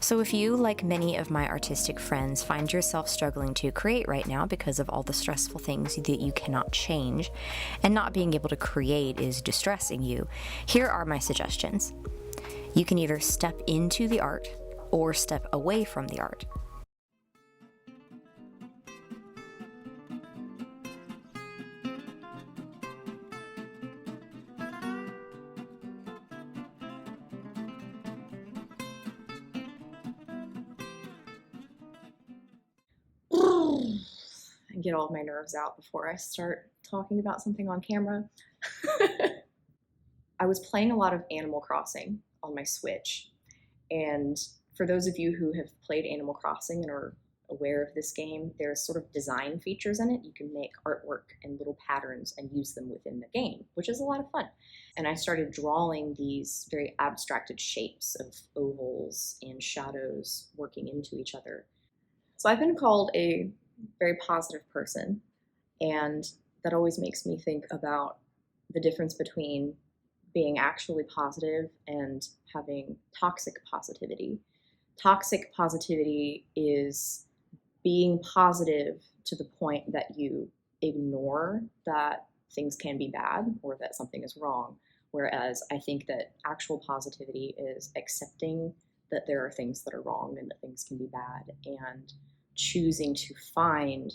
So, if you, like many of my artistic friends, find yourself struggling to create right now because of all the stressful things that you cannot change, and not being able to create is distressing you, here are my suggestions. You can either step into the art or step away from the art. And get all of my nerves out before I start talking about something on camera. I was playing a lot of Animal Crossing on my Switch, and for those of you who have played Animal Crossing and are aware of this game, there's sort of design features in it. You can make artwork and little patterns and use them within the game, which is a lot of fun. And I started drawing these very abstracted shapes of ovals and shadows working into each other. So I've been called a very positive person, and that always makes me think about the difference between being actually positive and having toxic positivity. Toxic positivity is being positive to the point that you ignore that things can be bad or that something is wrong, whereas I think that actual positivity is accepting that there are things that are wrong and that things can be bad, and choosing to find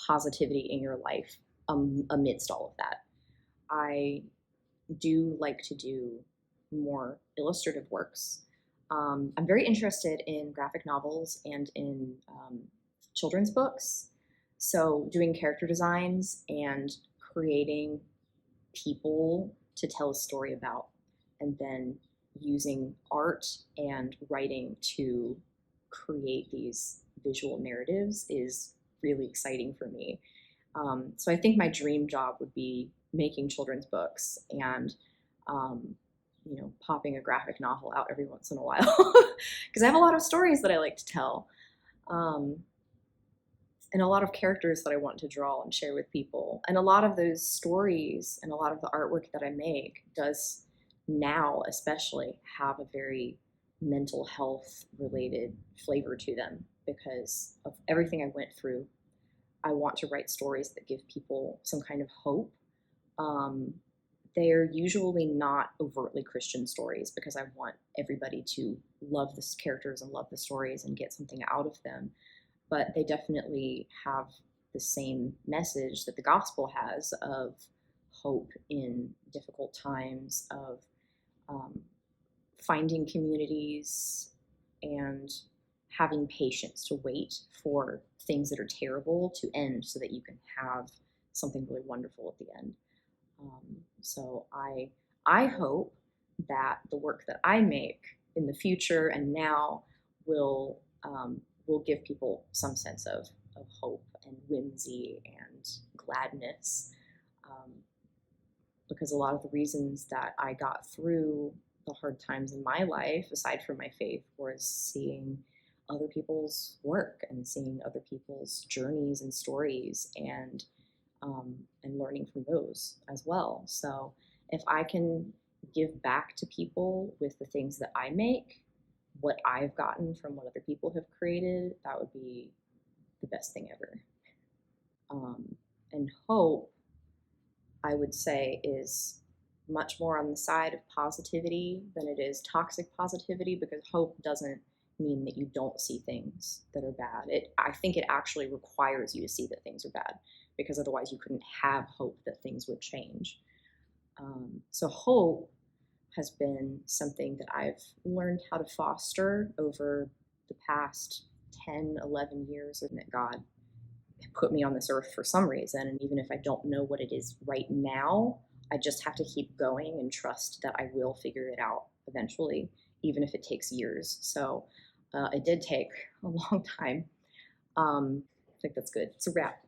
positivity in your life amidst all of that. I do like to do more illustrative works. I'm very interested in graphic novels and in children's books. So doing character designs and creating people to tell a story about, and then using art and writing to create these visual narratives is really exciting for me. So I think my dream job would be making children's books and popping a graphic novel out every once in a while, because I have a lot of stories that I like to tell, and a lot of characters that I want to draw and share with people. And a lot of those stories and a lot of the artwork that I make does now especially have a very mental health related flavor to them because of everything I went through. I want to write stories that give people some kind of hope. They're usually not overtly Christian stories because I want everybody to love the characters and love the stories and get something out of them. But they definitely have the same message that the gospel has of hope in difficult times, of finding communities and having patience to wait for things that are terrible to end so that you can have something really wonderful at the end. So I hope that the work that I make in the future and now will give people some sense of hope and whimsy and gladness, because a lot of the reasons that I got through the hard times in my life, aside from my faith, was seeing other people's work and seeing other people's journeys and stories, and learning from those as well. So if I can give back to people with the things that I make, what I've gotten from what other people have created, that would be the best thing ever. And hope, I would say, is much more on the side of positivity than it is toxic positivity, because hope doesn't mean that you don't see things that are bad. I think it actually requires you to see that things are bad, because otherwise you couldn't have hope that things would change. So hope has been something that I've learned how to foster over the past 10, 11 years, and that God put me on this earth for some reason. And even if I don't know what it is right now, I just have to keep going and trust that I will figure it out eventually, even if it takes years. So it did take a long time. I think that's good. It's a wrap.